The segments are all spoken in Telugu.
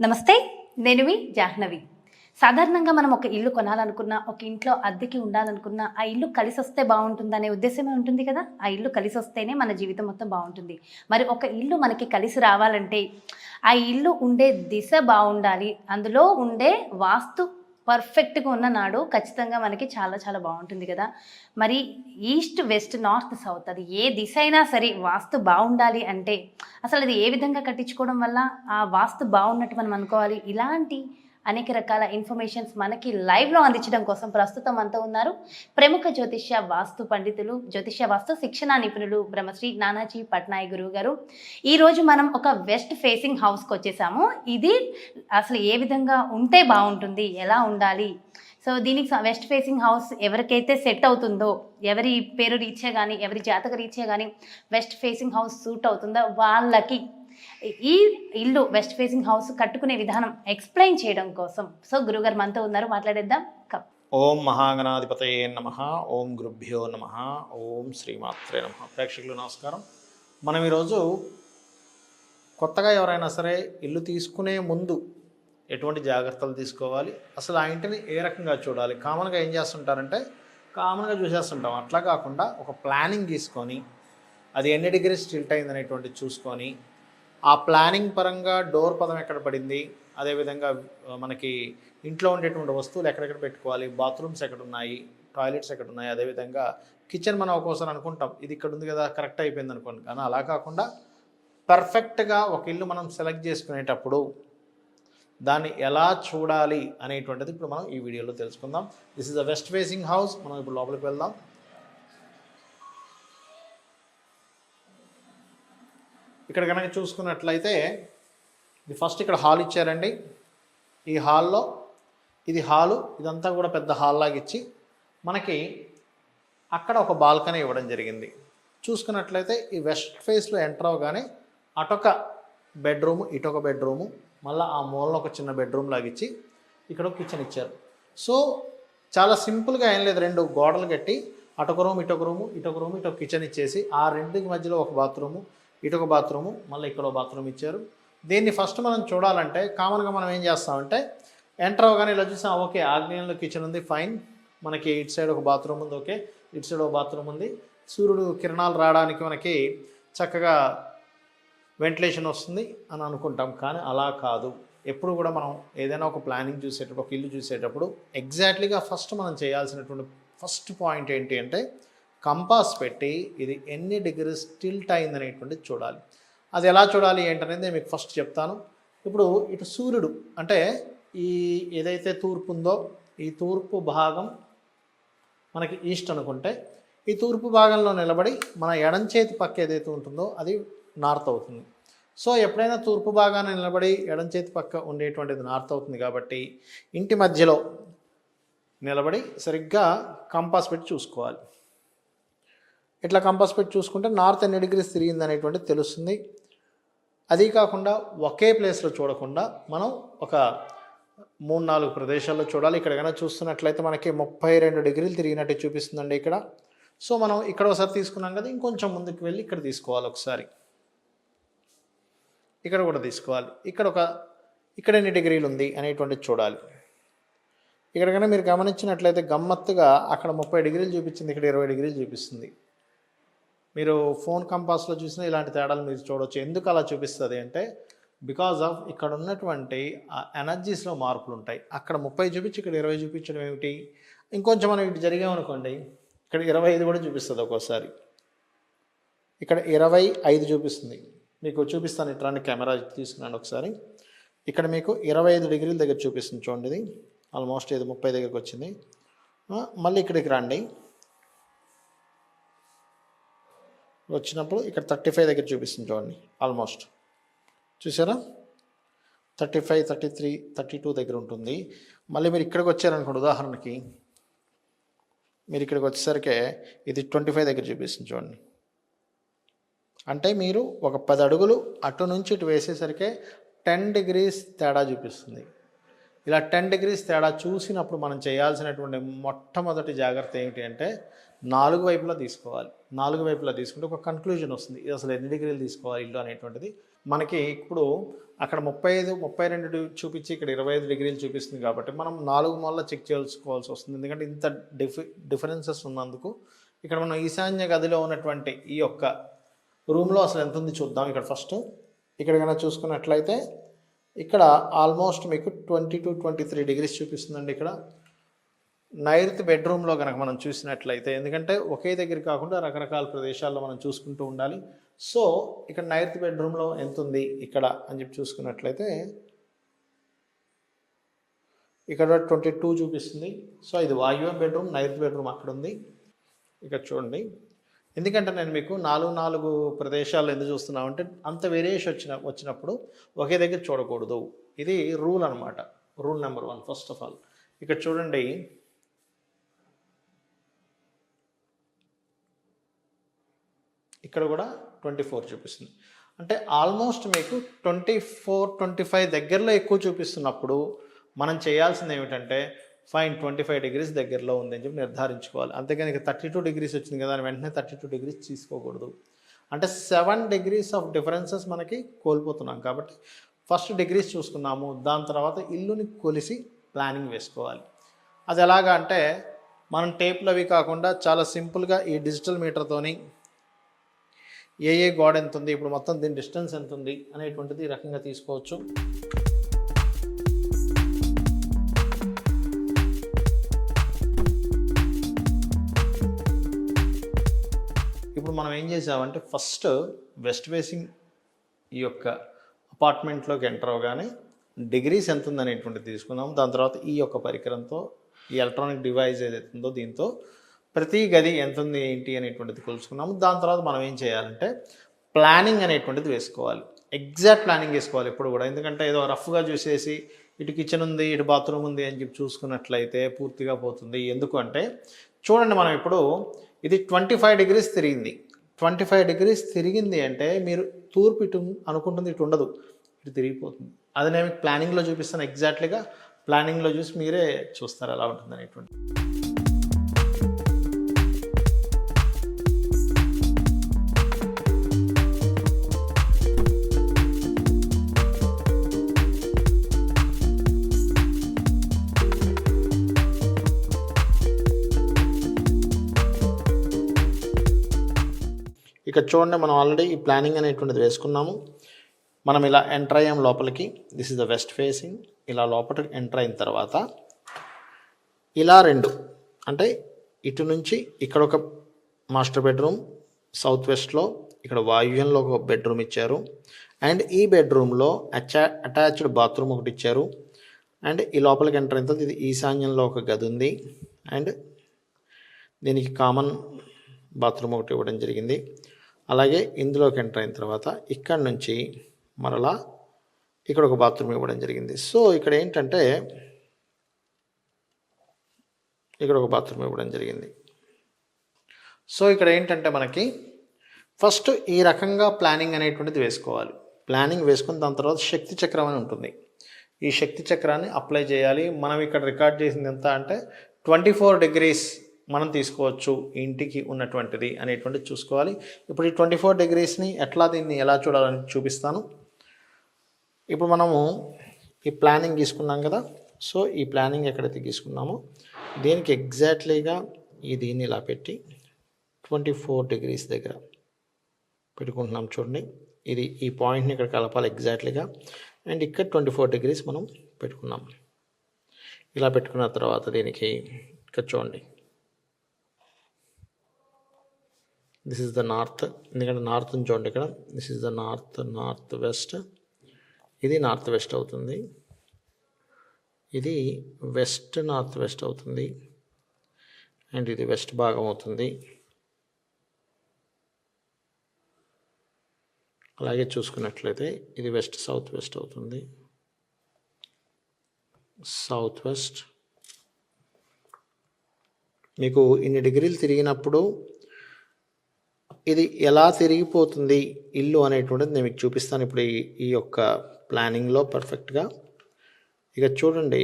నమస్తే, నేను మీ జాహ్నవి. సాధారణంగా మనం ఒక ఇల్లు కొనాలనుకున్నా, ఒక ఇంట్లో అద్దెకి ఉండాలనుకున్నా, ఆ ఇల్లు కలిసొస్తే బావుంటుందనే ఉద్దేశ్యమే ఉంటుంది కదా! ఆ ఇల్లు కలిసొస్తేనే మన జీవితం మొత్తం బావుంటుంది. మరి ఒక ఇల్లు మనకి కలిసి రావాలంటే, ఆ ఇల్లు ఉండే దిశ బావుండాలి. అందులో ఉండే వాస్తు పర్ఫెక్ట్‌గా ఉన్న నాడు ఖచ్చితంగా మనకి చాలా చాలా బావుంటుంది కదా! మరి ఈస్ట్, వెస్ట్, నార్త్, సౌత్ అది ఏ దిశ అయినా సరే వాస్తు బావుండాలి అంటే అసలది ఏ విధంగా కట్టించుకోవడం వల్ల ఆ వాస్తు బావున్నట్టు మనం అనుకోవాలి? ఇలాంటి అనేక రకాల ఇన్ఫర్మేషన్స్ మనకి లైవ్‌లో అందించడం కోసం ప్రస్తుతం మనతో ఉన్నారు. ప్రముఖ జ్యోతిష్య వాస్తు పండితులు, జ్యోతిష్య వాస్తు శిక్షణా నిపుణులు బ్రహ్మశ్రీ నానాజీ పట్నాయక్ గురువు గారు. ఈరోజు మనం ఒక వెస్ట్ ఫేసింగ్ హౌస్‌కొచ్చేసాము. ఇది అసలు ఏ విధంగా ఉంటే బావుంటుంది? ఎలా ఉండాలి? సో, దీనికి వెస్ట్ ఫేసింగ్ హౌస్ ఎవరికైతే సెట్ అవుతుందో, ఎవరి పేరు రీత్యా గాని, ఎవరి జాతక రీత్యా గాని వెస్ట్ ఫేసింగ్ హౌస్ సూట్ అవుతుందో వాళ్ళకి ఈ ఇల్లు వెస్ట్ ఫేసింగ్ హౌస్ కట్టుకునే విధానం ఎక్స్‌ప్లెయిన్ చేయడం కోసం సో, గురువుగారు మనతో ఉన్నారు. మాట్లాడేద్దాం. ఓం మహాగణాధిపతయే నమః. ఓం గురుభ్యో నమః. ఓం శ్రీమాత్రే నమః. ప్రేక్షకులు నమస్కారం. మనం ఈరోజు కొత్తగా ఎవరైనా సరే ఇల్లు తీసుకునే ముందు ఎటువంటి జాగ్రత్తలు తీసుకోవాలి, అసలు ఆ ఇంటిని ఏ రకంగా చూడాలి, కామన్గా ఏం చేస్తుంటారంటే కామన్గా చూసేస్తుంటాం. అట్లా కాకుండా ఒక ప్లానింగ్ తీసుకొని అది ఎన్ని డిగ్రీస్ టిల్ట్ అయింది అనేటువంటిది చూసుకొని ఆ ప్లానింగ్ పరంగా డోర్ పదం ఎక్కడ పడింది, అదేవిధంగా మనకి ఇంట్లో ఉండేటువంటి వస్తువులు ఎక్కడెక్కడ పెట్టుకోవాలి, బాత్రూమ్స్ ఎక్కడ ఉన్నాయి, టాయిలెట్స్ ఎక్కడ ఉన్నాయి, అదేవిధంగా కిచెన్ మనం ఒక్కోసారి అనుకుంటాం ఇది ఇక్కడ ఉంది కదా కరెక్ట్ అయిపోయింది అనుకోండి. కానీ అలా కాకుండా పర్ఫెక్ట్గా ఒక ఇల్లు మనం సెలెక్ట్ చేసుకునేటప్పుడు దాన్ని ఎలా చూడాలి అనేటువంటిది ఇప్పుడు మనం ఈ వీడియోలో తెలుసుకుందాం. This is the west facing house. మనం ఇప్పుడు లోపలికి వెళ్దాం. ఇక్కడ కనుక చూసుకున్నట్లయితే ఇది ఫస్ట్ ఇక్కడ హాల్ ఇచ్చారండి. ఈ హాల్లో ఇది హాలు, ఇదంతా కూడా పెద్ద హాల్ లాగా ఇచ్చి మనకి అక్కడ ఒక బాల్కనీ ఇవ్వడం జరిగింది. చూసుకున్నట్లయితే ఈ వెస్ట్ ఫేస్లో ఎంటర్ అవగానే అటొక బెడ్రూము, ఇటొక బెడ్రూము, మళ్ళీ ఆ మూలలో ఒక చిన్న బెడ్రూమ్ లాగా ఇచ్చి ఇక్కడ ఒక కిచెన్ ఇచ్చారు. సో చాలా సింపుల్గా ఏం లేదు, రెండు గోడలు కట్టి అటొక రూమ్, ఇటొక రూము, ఇటొక రూము, ఇటొక కిచెన్ ఇచ్చేసి ఆ రెండింటికి మధ్యలో ఒక బాత్రూము, ఇటొక బాత్రూము, మళ్ళీ ఇక్కడ ఒక బాత్రూమ్ ఇచ్చారు. దీన్ని ఫస్ట్ మనం చూడాలంటే కామన్గా మనం ఏం చేస్తామంటే ఎంటర్ అవగానే ఇలా చూసాం, ఓకే ఆగ్నేయంలో కిచెన్ ఉంది, ఫైన్. మనకి ఇటు సైడ్ ఒక బాత్రూమ్ ఉంది, ఓకే ఇటు సైడ్ ఒక బాత్రూమ్ ఉంది. సూర్యుడు కిరణాలు రావడానికి మనకి చక్కగా వెంటిలేషన్ వస్తుంది అని అనుకుంటాం, కానీ అలా కాదు. ఎప్పుడు కూడా మనం ఏదైనా ఒక ప్లానింగ్ చూసేటప్పుడు, ఒక ఇల్లు చూసేటప్పుడు ఎగ్జాక్ట్లీగా ఫస్ట్ మనం చేయాల్సినటువంటి ఫస్ట్ పాయింట్ ఏంటి అంటే కంపాస్ పెట్టి ఇది ఎన్ని డిగ్రీస్ టిల్ట్ అయింది అనేటువంటిది చూడాలి. అది ఎలా చూడాలి ఏంటనేది మీకు ఫస్ట్ చెప్తాను. ఇప్పుడు ఇటు సూర్యుడు అంటే ఈ ఏదైతే తూర్పు ఉందో ఈ తూర్పు భాగం మనకి ఈస్ట్ అనుకుంటే ఈ తూర్పు భాగంలో నిలబడి మన ఎడం చేతి పక్క ఏదైతే ఉంటుందో అది నార్త్ అవుతుంది. సో ఎప్పుడైనా తూర్పు భాగాన్ని నిలబడి ఎడం చేతి పక్క ఉండేటువంటిది నార్త్ అవుతుంది కాబట్టి ఇంటి మధ్యలో నిలబడి సరిగ్గా కంపాస్ పెట్టి చూసుకోవాలి. ఇట్లా కంపాస్ పెట్టి చూసుకుంటే నార్త్ ఎన్ని డిగ్రీస్ తిరిగింది అనేటువంటిది తెలుస్తుంది. అదీ కాకుండా ఒకే ప్లేస్లో చూడకుండా మనం ఒక 3-4 ప్రదేశాల్లో చూడాలి. ఇక్కడ కనుక చూస్తున్నట్లయితే మనకి 32 డిగ్రీలు తిరిగినట్టు చూపిస్తుందండి ఇక్కడ. సో మనం ఇక్కడ ఒకసారి తీసుకున్నాం కదా, ఇంకొంచెం ముందుకు వెళ్ళి ఇక్కడ తీసుకోవాలి, ఒకసారి ఇక్కడ కూడా తీసుకోవాలి. ఇక్కడ ఎన్ని డిగ్రీలు ఉంది అనేటువంటిది చూడాలి. ఇక్కడ కనుక మీరు గమనించినట్లయితే గమ్మత్తుగా అక్కడ 30 డిగ్రీలు చూపించింది, ఇక్కడ 20 డిగ్రీలు చూపిస్తుంది. మీరు ఫోన్ కంపాస్లో చూసినా ఇలాంటి తేడాలు మీరు చూడవచ్చు. ఎందుకు అలా చూపిస్తుంది అంటే బికాజ్ ఆఫ్ ఇక్కడ ఉన్నటువంటి ఎనర్జీస్లో మార్పులు ఉంటాయి. అక్కడ 30 చూపించి ఇక్కడ 20 చూపించడం ఏమిటి, ఇంకొంచెం మనం ఇటు జరిగామనుకోండి ఇక్కడ 25 కూడా చూపిస్తుంది ఒక్కోసారి. ఇక్కడ 25 చూపిస్తుంది. మీకు చూపిస్తాను, ఇట్లాంటి కెమెరా తీసుకున్నాను ఒకసారి. ఇక్కడ మీకు 25 డిగ్రీల దగ్గర చూపిస్తుంది చూడండి. ఇది ఆల్మోస్ట్ ఇది 30 దగ్గరికి వచ్చింది. మళ్ళీ ఇక్కడికి రండి, వచ్చినప్పుడు ఇక్కడ 35 దగ్గర చూపిస్తుంది చూడండి. ఆల్మోస్ట్ చూసారా, 35, 33, 32 దగ్గర ఉంటుంది. మళ్ళీ మీరు ఇక్కడికి వచ్చారనుకోండి, ఉదాహరణకి మీరు ఇక్కడికి వచ్చేసరికి ఇది 25 దగ్గర చూపిస్తుంది చూడండి. అంటే మీరు ఒక 10 అడుగులు అటు నుంచి ఇటు వేసేసరికి 10 డిగ్రీస్ తేడా చూపిస్తుంది. ఇలా 10 డిగ్రీస్ తేడా చూసినప్పుడు మనం చేయాల్సినటువంటి మొట్టమొదటి జాగ్రత్త ఏమిటి అంటే 4 వైపులా తీసుకోవాలి. 4 వైపులా తీసుకుంటే ఒక కన్క్లూజన్ వస్తుంది, ఇది అసలు ఎన్ని డిగ్రీలు తీసుకోవాలి ఇల్లు అనేటువంటిది. మనకి ఇప్పుడు అక్కడ 35, 32 చూపించి ఇక్కడ 25 డిగ్రీలు చూపిస్తుంది కాబట్టి మనం 4 మూలల చెక్ చేసుకోవాల్సి వస్తుంది. ఎందుకంటే ఇంత డిఫరెన్సెస్ ఉన్నందుకు ఇక్కడ మనం ఈశాన్య గదిలో ఉన్నటువంటి ఈ యొక్క రూమ్లో అసలు ఎంత ఉంది చూద్దాం. ఇక్కడ ఫస్ట్ ఇక్కడ కనుక చూసుకున్నట్లయితే ఇక్కడ ఆల్మోస్ట్ మీకు 22-23 డిగ్రీస్ చూపిస్తుందండి. ఇక్కడ నైరుతి బెడ్రూమ్లో కనుక మనం చూసినట్లయితే, ఎందుకంటే ఒకే దగ్గర కాకుండా రకరకాల ప్రదేశాల్లో మనం చూసుకుంటూ ఉండాలి. సో ఇక్కడ నైరుతి బెడ్రూమ్లో ఎంత ఉంది ఇక్కడ అని చెప్పి చూసుకున్నట్లయితే ఇక్కడ 22 చూపిస్తుంది. సో ఇది వాయువ్య బెడ్రూమ్, నైరుతి బెడ్రూమ్ అక్కడ ఉంది. ఇక్కడ చూడండి, ఎందుకంటే నేను మీకు 4 ప్రదేశాల్లో ఎందుకు చూస్తున్నామంటే అంత వేరియేషన్ వచ్చినప్పుడు ఒకే దగ్గర చూడకూడదు. ఇది రూల్ అనమాట, rule number 1. First of all ఇక్కడ చూడండి, ఇక్కడ కూడా 24 చూపిస్తుంది. అంటే ఆల్మోస్ట్ మీకు 24-25 దగ్గరలో ఎక్కువ చూపిస్తున్నప్పుడు మనం చేయాల్సింది ఏమిటంటే ఫైన్ 25 డిగ్రీస్ దగ్గరలో ఉందని చెప్పి నిర్ధారించుకోవాలి. అంతేగాని ఇక 32 డిగ్రీస్ వచ్చింది కదా అని వెంటనే 32 డిగ్రీస్ తీసుకోకూడదు. అంటే 7 డిగ్రీస్ ఆఫ్ డిఫరెన్సెస్ మనకి కోల్పోతున్నాం. కాబట్టి ఫస్ట్ డిగ్రీస్ చూసుకున్నాము, దాని తర్వాత ఇల్లుని కొలిసి ప్లానింగ్ వేసుకోవాలి. అది ఎలాగా అంటే మనం టేప్లు అవి కాకుండా చాలా సింపుల్గా ఈ డిజిటల్ మీటర్తోని ఏ గోడ ఎంత ఉంది, ఇప్పుడు మొత్తం దీని డిస్టెన్స్ ఎంత ఉంది అనేటువంటిది ఈ రకంగా తీసుకోవచ్చు. ఇప్పుడు మనం ఏం చేసామంటే ఫస్ట్ వెస్ట్ ఫేసింగ్ ఈ యొక్క అపార్ట్మెంట్లోకి ఎంటర్ అవగానే డిగ్రీస్ ఎంత ఉంది అనేటువంటిది తీసుకున్నాం. దాని తర్వాత ఈ యొక్క పరికరంతో, ఈ ఎలక్ట్రానిక్ డివైస్ ఏదైతే ఉందో దీంతో ప్రతి గది ఎంత ఉంది ఏంటి అనేటువంటిది కొలుసుకున్నాము. దాని తర్వాత మనం ఏం చేయాలంటే ప్లానింగ్ అనేటువంటిది వేసుకోవాలి. ఎగ్జాక్ట్ ప్లానింగ్ వేసుకోవాలి ఎప్పుడు కూడా. ఎందుకంటే ఏదో రఫ్గా చూసేసి ఇటు కిచెన్ ఉంది, ఇటు బాత్రూమ్ ఉంది అని చెప్పి చూసుకున్నట్లయితే పూర్తిగా పోతుంది. ఎందుకు అంటే చూడండి, మనం ఇప్పుడు ఇది 25 డిగ్రీస్ తిరిగింది. 25 డిగ్రీస్ తిరిగింది అంటే మీరు తూర్పు ఇటు అనుకుంటుంది, ఇటు ఉండదు, ఇటు తిరిగిపోతుంది. అది నేను ప్లానింగ్లో చూపిస్తాను. ఎగ్జాక్ట్లీగా ప్లానింగ్లో చూసి మీరే చూస్తారు ఎలా ఉంటుంది అనేటువంటి. ఇక్కడ చూడండి, మనం ఆల్రెడీ ఈ ప్లానింగ్ అనేటువంటిది వేసుకున్నాము. మనం ఇలా ఎంటర్ అయ్యాం లోపలికి. This is the west facing. ఇలా లోపలికి ఎంటర్ అయిన తర్వాత ఇలా 2 అంటే ఇటు నుంచి ఇక్కడ ఒక మాస్టర్ బెడ్రూమ్ సౌత్ వెస్ట్లో, ఇక్కడ వాయువ్యంలో ఒక బెడ్రూమ్ ఇచ్చారు. అండ్ ఈ బెడ్రూమ్లో అటాచ్డ్ బాత్రూమ్ ఒకటి ఇచ్చారు. అండ్ ఈ లోపలికి ఎంటర్ అయిన తర్వాత ఇది ఈశాన్యంలో ఒక గది ఉంది. అండ్ దీనికి కామన్ బాత్రూమ్ ఒకటి ఇవ్వడం జరిగింది. అలాగే ఇందులోకి ఎంటర్ అయిన తర్వాత ఇక్కడ నుంచి మరలా ఇక్కడ ఒక బాత్రూమ్ ఇవ్వడం జరిగింది. సో ఇక్కడ ఏంటంటే ఇక్కడ ఒక బాత్రూమ్ ఇవ్వడం జరిగింది. సో ఇక్కడ ఏంటంటే మనకి ఫస్ట్ ఈ రకంగా ప్లానింగ్ అనేటువంటిది వేసుకోవాలి. ప్లానింగ్ వేసుకుని దాని తర్వాత శక్తి చక్రం అని ఉంటుంది. ఈ శక్తి చక్రాన్ని అప్లై చేయాలి. మనం ఇక్కడ రికార్డ్ చేసింది ఎంత అంటే 24 డిగ్రీస్ మనం తీసుకోవచ్చు ఇంటికి ఉన్నటువంటిది అనేటువంటిది చూసుకోవాలి. ఇప్పుడు ఈ 24 డిగ్రీస్ని దీన్ని ఎలా చూడాలని చూపిస్తాను. ఇప్పుడు మనము ఈ ప్లానింగ్ తీసుకున్నాం కదా. సో ఈ ప్లానింగ్ ఎక్కడైతే తీసుకున్నామో దీనికి ఎగ్జాక్ట్లీగా దీన్ని ఇలా పెట్టి 24 డిగ్రీస్ దగ్గర పెట్టుకుంటున్నాం. చూడండి, ఇది ఈ పాయింట్ని ఇక్కడ కలపాలి ఎగ్జాక్ట్లీగా. అండ్ ఇక్కడ 24 డిగ్రీస్ మనం పెట్టుకున్నాం. ఇలా పెట్టుకున్న తర్వాత దీనికి ఇక్కడ చూడండి, దిస్ ఇస్ ద నార్త్. ఎందుకంటే నార్త్ చూడండి ఇక్కడ, this is the north west. ఇది నార్త్ వెస్ట్ అవుతుంది, ఇది వెస్ట్ నార్త్ వెస్ట్ అవుతుంది. అండ్ ఇది వెస్ట్ భాగం అవుతుంది. అలాగే చూసుకున్నట్లయితే ఇది వెస్ట్ సౌత్ వెస్ట్ అవుతుంది. సౌత్ వెస్ట్ మీకు ఇన్ని డిగ్రీలు తిరిగినప్పుడు ఇది ఎలా తిరిగిపోతుంది ఇల్లు అనేటువంటిది నేను మీకు చూపిస్తాను ఇప్పుడు ఈ యొక్క ప్లానింగ్లో పర్ఫెక్ట్గా. ఇక చూడండి,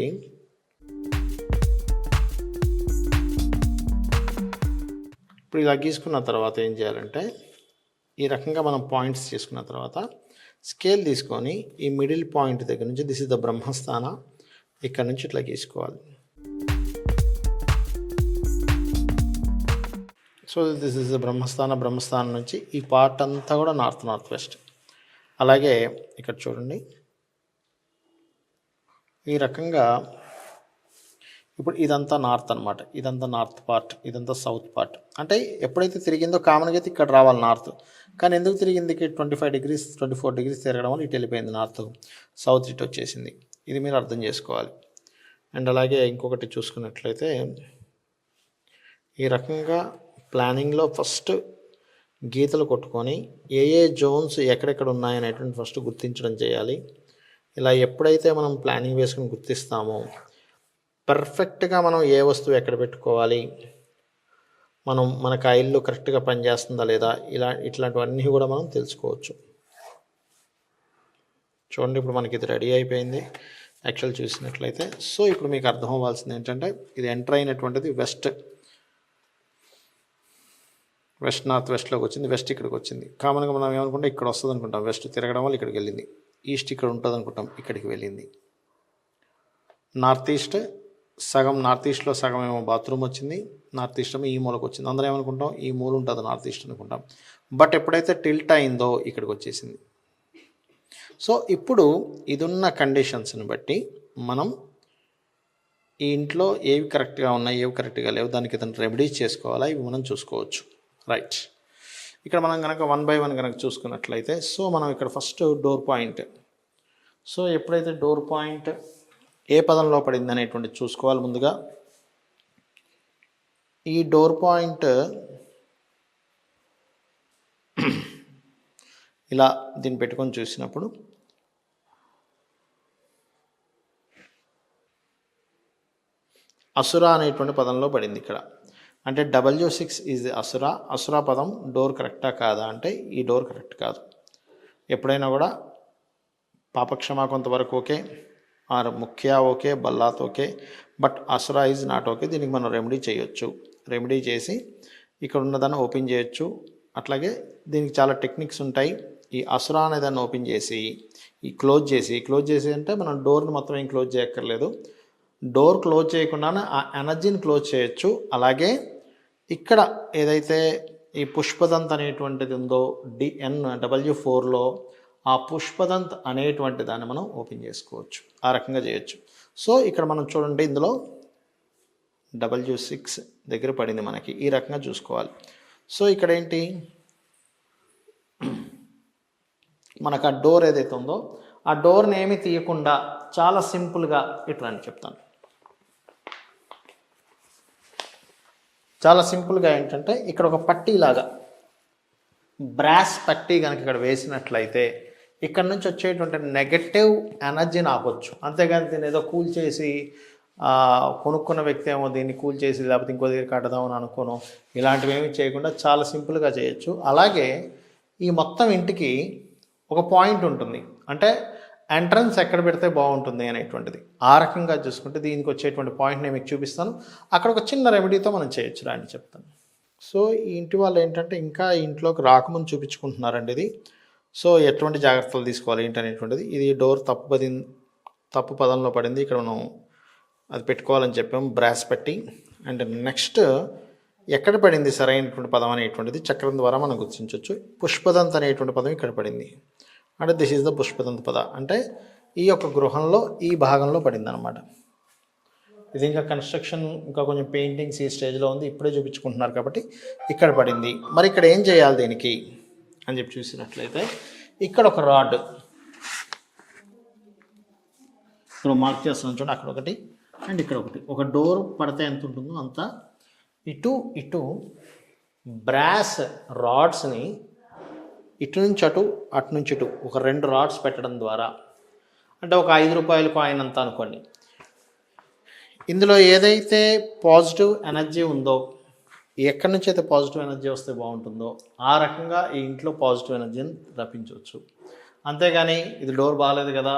ఇప్పుడు ఇలా గీసుకున్న తర్వాత ఏం చేయాలంటే ఈ రకంగా మనం పాయింట్స్ చేసుకున్న తర్వాత స్కేల్ తీసుకొని ఈ మిడిల్ పాయింట్ దగ్గర నుంచి దిస్ ఇస్ ద బ్రహ్మస్థాన, ఇక్కడ నుంచి ఇట్లా గీసుకోవాలి. సో దిస్ ఇస్ ద బ్రహ్మస్థానం నుంచి ఈ పార్ట్ అంతా కూడా నార్త్ వెస్ట్. అలాగే ఇక్కడ చూడండి, ఈ రకంగా ఇప్పుడు ఇదంతా నార్త్ అనమాట, ఇదంతా నార్త్ పార్ట్, ఇదంతా సౌత్ పార్ట్. అంటే ఎప్పుడైతే తిరిగిందో కామన్గా అయితే ఇక్కడ రావాలి నార్త్, కానీ ఎందుకు తిరిగింది? 25 degrees 24 degrees తిరగడం వల్ల ఇటు వెళ్ళిపోయింది నార్త్, సౌత్ ఇటు వచ్చేసింది. ఇది మీరు అర్థం చేసుకోవాలి. అండ్ అలాగే ఇంకొకటి చూసుకున్నట్లయితే ఈ రకంగా ప్లానింగ్లో ఫస్ట్ గీతలు కొట్టుకొని ఏ జోన్స్ ఎక్కడెక్కడ ఉన్నాయనేటువంటి ఫస్ట్ గుర్తించడం చేయాలి. ఇలా ఎప్పుడైతే మనం ప్లానింగ్ వేసుకుని గుర్తిస్తామో పర్ఫెక్ట్గా మనం ఏ వస్తువు ఎక్కడ పెట్టుకోవాలి, మనకు ఆ ఇల్లు కరెక్ట్గా పనిచేస్తుందా లేదా, ఇట్లాంటివన్నీ కూడా మనం తెలుసుకోవచ్చు. చూడండి, ఇప్పుడు మనకి ఇది రెడీ అయిపోయింది యాక్చువల్ చూసినట్లయితే. సో ఇప్పుడు మీకు అర్థం అవ్వాల్సింది ఏంటంటే ఇది ఎంటర్ అయినటువంటిది వెస్ట్ నార్త్ వెస్ట్లోకి వచ్చింది, వెస్ట్ ఇక్కడికి వచ్చింది. కామన్గా మనం ఏమనుకుంటాం ఇక్కడ వస్తుంది అనుకుంటాం, వెస్ట్ తిరగడం వల్ల ఇక్కడికి వెళ్ళింది. ఈస్ట్ ఇక్కడ ఉంటుంది అనుకుంటాం, ఇక్కడికి వెళ్ళింది. నార్త్ ఈస్ట్ సగం, నార్త్ ఈస్ట్లో సగం ఏమో బాత్రూమ్ వచ్చింది, నార్త్ ఈస్ట్ ఏమో ఈ మూలకు వచ్చింది. అందరం ఏమనుకుంటాం ఈ మూల ఉంటుంది నార్త్ ఈస్ట్ అనుకుంటాం. బట్ ఎప్పుడైతే టిల్ట్ అయిందో ఇక్కడికి వచ్చేసింది. సో ఇప్పుడు ఇదున్న కండిషన్స్ని బట్టి మనం ఈ ఇంట్లో ఏవి కరెక్ట్గా ఉన్నాయి, ఏవి కరెక్ట్గా లేవు, దానికి ఏదైనా రెమెడీస్ చేసుకోవాలా, ఇవి మనం చూసుకోవచ్చు. రైట్, ఇక్కడ మనం కనుక 1 by 1 కనుక చూసుకున్నట్లయితే, సో మనం ఇక్కడ ఫస్ట్ డోర్ పాయింట్, సో ఎప్పుడైతే డోర్ పాయింట్ ఏ పదంలో పడింది అనేటువంటి చూసుకోవాలి. ముందుగా ఈ డోర్ పాయింట్ ఇలా దీన్ని పెట్టుకొని చూసినప్పుడు అసుర అనేటువంటి పదంలో పడింది ఇక్కడ. అంటే W6 ఈజ్ అసుర పదం డోర్ కరెక్టా కాదా అంటే ఈ డోర్ కరెక్ట్ కాదు. ఎప్పుడైనా కూడా పాపక్షమా కొంతవరకు ఓకే, ఆర్ ముఖ్య ఓకే, బల్లాత్ ఓకే, బట్ అసుర ఈజ్ నాట్ ఓకే. దీనికి మనం రెమెడీ చేయొచ్చు. రెమెడీ చేసి ఇక్కడ ఉన్నదాన్ని ఓపెన్ చేయొచ్చు. అట్లాగే దీనికి చాలా టెక్నిక్స్ ఉంటాయి. ఈ అసుర అనేదాన్ని ఓపెన్ చేసి క్లోజ్ చేసి అంటే మనం డోర్ని మొత్తం ఏం క్లోజ్ చేయక్కర్లేదు, డోర్ క్లోజ్ చేయకుండానే ఆ ఎనర్జీని క్లోజ్ చేయొచ్చు. అలాగే ఇక్కడ ఏదైతే ఈ పుష్పదంత్ అనేటువంటిది ఉందో DNW4లో ఆ పుష్పదంత్ అనేటువంటి దాన్ని మనం ఓపెన్ చేసుకోవచ్చు, ఆ రకంగా చేయొచ్చు. సో ఇక్కడ మనం చూడండి, ఇందులో W6 దగ్గర పడింది మనకి, ఈ రకంగా చూసుకోవాలి. సో ఇక్కడ ఏంటి, మనకు ఆ డోర్ ఏదైతే ఉందో ఆ డోర్ని ఏమీ తీయకుండా చాలా సింపుల్గా ఇట్లా అని చెప్తాను. చాలా సింపుల్గా ఏంటంటే ఇక్కడ ఒక పట్టీలాగా బ్రాస్ పట్టీ కనుక ఇక్కడ వేసినట్లయితే ఇక్కడ నుంచి వచ్చేటువంటి నెగటివ్ ఎనర్జీని ఆపొచ్చు. అంతేగాని దీన్ని ఏదో కూల్ చేసి కొనుక్కున్న వ్యక్తి ఏమో దీన్ని కూల్ చేసి లేకపోతే ఇంకో దగ్గర కట్టదామని అనుకోను, ఇలాంటివి ఏమి చేయకుండా చాలా సింపుల్గా చేయొచ్చు. అలాగే ఈ మొత్తం ఇంటికి ఒక పాయింట్ ఉంటుంది, అంటే ఎంట్రన్స్ ఎక్కడ పెడితే బాగుంటుంది అనేటువంటిది. ఆ రకంగా చూసుకుంటే దీనికి వచ్చేటువంటి పాయింట్ నేను మీకు చూపిస్తాను. అక్కడ ఒక చిన్న రెమెడీతో మనం చేయొచ్చు అని చెప్తాను. సో ఈ ఇంటి వాళ్ళు ఏంటంటే ఇంకా ఈ ఇంట్లోకి రాకముందు చూపించుకుంటున్నారండి ఇది. సో ఎటువంటి జాగ్రత్తలు తీసుకోవాలి ఏంటి అనేటువంటిది. ఇది డోర్ తప్పు పదంలో పడింది, ఇక్కడ మనం అది పెట్టుకోవాలని చెప్పాము, బ్రాస్ పెట్టి. అండ్ నెక్స్ట్ ఎక్కడ పడింది సరైనటువంటి పదం అనేటువంటిది చక్రం ద్వారా మనం గుర్తించవచ్చు. పుష్పదంత్ అనేటువంటి పదం ఇక్కడ పడింది, అంటే దిస్ ఈజ్ ద పుష్పదంత్ పద, అంటే ఈ యొక్క గృహంలో ఈ భాగంలో పడింది అనమాట. ఇది ఇంకా కన్స్ట్రక్షన్ ఇంకా కొంచెం పెయింటింగ్స్ ఈ స్టేజ్లో ఉంది, ఇప్పుడే చూపించుకుంటున్నారు కాబట్టి ఇక్కడ పడింది. మరి ఇక్కడ ఏం చేయాలి దీనికి అని చెప్పి చూసినట్లయితే ఇక్కడ ఒక రాడ్ ఇక్కడ మార్క్ చేస్తున్నాను చూడండి, అక్కడ ఒకటి అండ్ ఇక్కడ ఒకటి. ఒక డోర్ పడితే ఎంత ఉంటుందో అంత ఇటు బ్రాస్ రాడ్స్ని ఇటు నుంచి అటు నుంచి ఇటు ఒక 2 రాడ్స్ పెట్టడం ద్వారా, అంటే ఒక 5 రూపాయల కాయిన్ అంతా అనుకోండి, ఇందులో ఏదైతే పాజిటివ్ ఎనర్జీ ఉందో, ఎక్కడి నుంచి అయితే పాజిటివ్ ఎనర్జీ వస్తే బాగుంటుందో ఆ రకంగా ఈ ఇంట్లో పాజిటివ్ ఎనర్జీని రప్పించవచ్చు. అంతేగాని ఇది డోర్ బాగాలేదు కదా,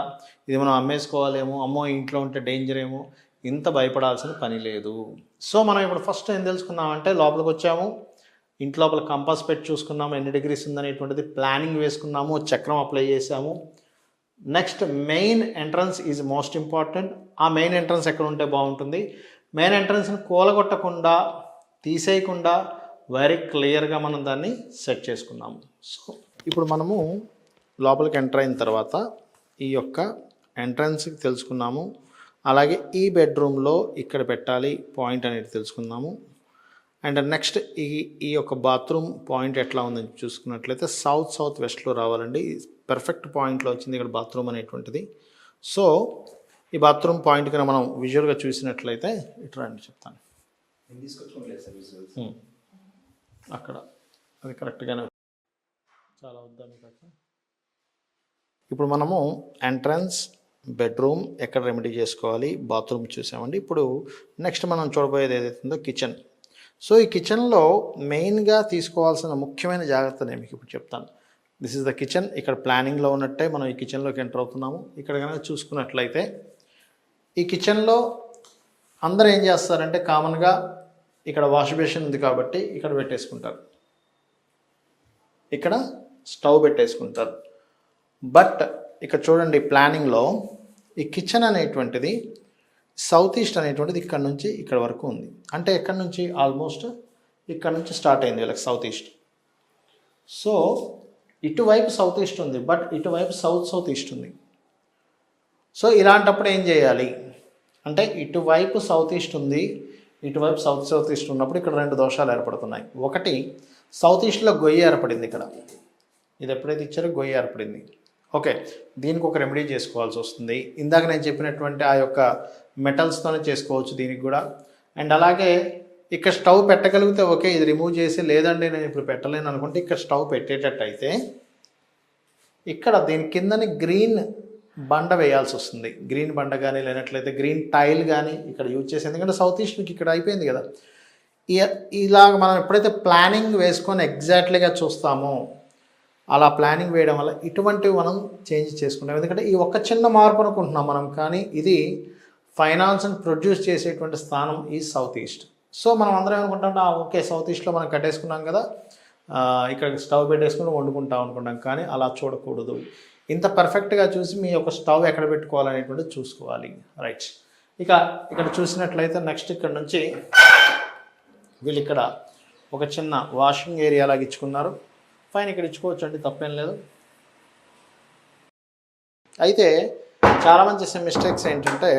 ఇది మనం అమ్మేసుకోవాలేమో, అమ్మో ఇంట్లో ఉంటే డేంజర్ ఏమో, ఇంత భయపడాల్సిన పని లేదు. సో మనం ఇప్పుడు ఫస్ట్ ఏం తెలుసుకున్నామంటే లోపలికి వచ్చాము, ఇంటి లోపల కంపాస్ పెట్టి చూసుకున్నాము ఎన్ని డిగ్రీస్ ఉందనేటువంటిది, ప్లానింగ్ వేసుకున్నాము, చక్రం అప్లై చేసాము. Next main entrance is most important. ఆ మెయిన్ ఎంట్రన్స్ ఎక్కడ ఉంటే బాగుంటుంది, మెయిన్ ఎంట్రన్స్ని కూలగొట్టకుండా తీసేయకుండా వెరీ క్లియర్గా మనం దాన్ని సెట్ చేసుకున్నాము. సో ఇప్పుడు మనము లోపలికి ఎంటర్ అయిన తర్వాత ఈ యొక్క ఎంట్రన్స్కి తెలుసుకున్నాము. అలాగే ఈ బెడ్రూమ్లో ఇక్కడ పెట్టాలి పాయింట్ అనేది తెలుసుకున్నాము. అండ్ నెక్స్ట్ ఈ యొక్క బాత్రూమ్ పాయింట్ ఎట్లా ఉందని చూసుకున్నట్లయితే సౌత్ వెస్ట్లో రావాలండి. పర్ఫెక్ట్ పాయింట్లో వచ్చింది ఇక్కడ బాత్రూమ్ అనేటువంటిది. సో ఈ బాత్రూమ్ పాయింట్ కన్నా మనం విజువల్గా చూసినట్లయితే ఇట్లా అని చెప్తాను. అక్కడ అది కరెక్ట్గానే చాలా వద్దా మీకు అక్కడ. ఇప్పుడు మనము ఎంట్రన్స్, బెడ్రూమ్ ఎక్కడ రెమెడీ చేసుకోవాలి, బాత్రూమ్ చూసామండి. ఇప్పుడు నెక్స్ట్ మనం చూడబోయేది ఏదైతుందో కిచెన్. సో ఈ కిచెన్లో మెయిన్గా తీసుకోవాల్సిన ముఖ్యమైన జాగ్రత్త నేను మీకు ఇప్పుడు చెప్తాను. This is the kitchen. ఇక్కడ ప్లానింగ్లో ఉన్నట్టే మనం ఈ కిచెన్లోకి ఎంటర్ అవుతున్నాము. ఇక్కడ కనుక చూసుకున్నట్లయితే ఈ కిచెన్లో అందరూ ఏం చేస్తారంటే కామన్గా ఇక్కడ వాష్ బేసిన్ ఉంది కాబట్టి ఇక్కడ పెట్టేసుకుంటారు, ఇక్కడ స్టవ్ పెట్టేసుకుంటారు. బట్ ఇక్కడ చూడండి ప్లానింగ్లో ఈ కిచెన్ అనేటువంటిది సౌత్ ఈస్ట్ అనేటువంటిది ఇక్కడ నుంచి ఇక్కడ వరకు ఉంది. అంటే ఎక్కడి నుంచి ఆల్మోస్ట్ ఇక్కడ నుంచి స్టార్ట్ అయింది వీళ్ళకి సౌత్ ఈస్ట్. సో ఇటువైపు సౌత్ ఈస్ట్ ఉంది, బట్ ఇటువైపు సౌత్ ఈస్ట్ ఉంది. సో ఇలాంటప్పుడు ఏం చేయాలి అంటే ఇటువైపు సౌత్ ఈస్ట్ ఉంది, ఇటువైపు సౌత్ ఈస్ట్ ఉన్నప్పుడు ఇక్కడ రెండు దోషాలు ఏర్పడుతున్నాయి. ఒకటి సౌత్ ఈస్ట్లో గొయ్యి ఏర్పడింది. ఇక్కడ ఇది ఎప్పుడైతే ఇచ్చారో గొయ్యి ఏర్పడింది. ఓకే, దీనికి ఒక రెమెడీ చేసుకోవాల్సి వస్తుంది. ఇందాక నేను చెప్పినటువంటి ఆ యొక్క మెటల్స్తోనే చేసుకోవచ్చు దీనికి కూడా. అండ్ అలాగే ఇక్కడ స్టవ్ పెట్టగలిగితే ఓకే, ఇది రిమూవ్ చేసి లేదండి నేను ఇప్పుడు పెట్టలేను అనుకుంటే ఇక్కడ స్టవ్ పెట్టేటట్టు అయితే ఇక్కడ దీని కిందని గ్రీన్ బండ వేయాల్సి వస్తుంది. గ్రీన్ బండ కానీ లేనట్లయితే గ్రీన్ టైల్ కానీ ఇక్కడ యూజ్ చేసి, ఎందుకంటే సౌత్ ఈస్ట్ మీకు ఇక్కడ అయిపోయింది కదా. ఇలాగ మనం ఎప్పుడైతే ప్లానింగ్ వేసుకొని ఎగ్జాక్ట్లీగా చూస్తామో అలా ప్లానింగ్ వేయడం వల్ల ఇటువంటివి మనం చేంజ్ చేసుకుంటాం. ఎందుకంటే ఈ ఒక్క చిన్న మార్పు అనుకుంటున్నాం మనం, కానీ ఇది ఫైనాన్స్ని ప్రొడ్యూస్ చేసేటువంటి స్థానం ఈ సౌత్ ఈస్ట్. సో మనం అందరం ఏమనుకుంటాం, ఓకే సౌత్ ఈస్ట్లో మనం కట్టేసుకున్నాం కదా, ఇక్కడ స్టవ్ పెట్టేసుకుని వండుకుంటాం అనుకుంటాం. కానీ అలా చూడకూడదు. ఇంత పర్ఫెక్ట్గా చూసి మీ యొక్క స్టవ్ ఎక్కడ పెట్టుకోవాలనేటువంటిది చూసుకోవాలి. రైట్, ఇక్కడ చూసినట్లయితే నెక్స్ట్ ఇక్కడ నుంచి వీళ్ళు ఇక్కడ ఒక చిన్న వాషింగ్ ఏరియా లాగా ఇచ్చుకున్నారు. ఫైన్, ఇక్కడ ఇచ్చుకోవచ్చు అండి, తప్పేం లేదు. అయితే చాలామంది చేసే మిస్టేక్స్ ఏంటంటే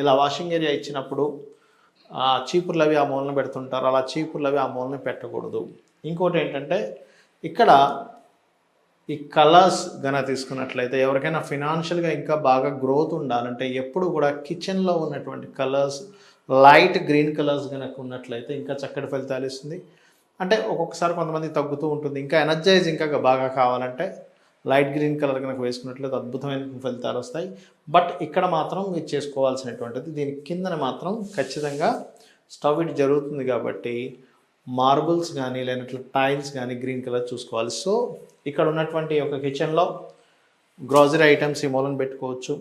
ఇలా వాషింగ్ ఏరియా ఇచ్చినప్పుడు చీపుర్లు అవి ఆ మూలన పెడుతుంటారు. అలా చీపుర్లు అవి ఆ మూలన పెట్టకూడదు. ఇంకోటి ఏంటంటే ఇక్కడ ఈ కలర్స్ గన తీసుకున్నట్లయితే ఎవరికైనా ఫినాన్షియల్గా ఇంకా బాగా గ్రోత్ ఉండాలంటే ఎప్పుడు కూడా కిచెన్లో ఉన్నటువంటి కలర్స్ లైట్ గ్రీన్ కలర్స్ కనుక ఉన్నట్లయితే ఇంకా చక్కటి ఫలితాలు ఇస్తుంది. అంటే ఒక్కొక్కసారి కొంతమంది తగ్గుతూ ఉంటుంది. ఇంకా ఎనర్జైజ్ ఇంకా బాగా కావాలంటే లైట్ గ్రీన్ కలర్ కనుక వేసుకున్నట్లయితే అద్భుతమైన ఫలితాలు వస్తాయి. బట్ ఇక్కడ మాత్రం మీరు చేసుకోవాల్సినటువంటిది దీని కిందన మాత్రం ఖచ్చితంగా స్టవ్ ఇట్ జరుగుతుంది కాబట్టి మార్బుల్స్ కానీ లేనట్లు టైల్స్ కానీ గ్రీన్ కలర్ చూసుకోవాలి. సో ఇక్కడ ఉన్నటువంటి ఒక కిచెన్లో గ్రాసరీ ఐటమ్స్ ఈ మూలను పెట్టుకోవచ్చు.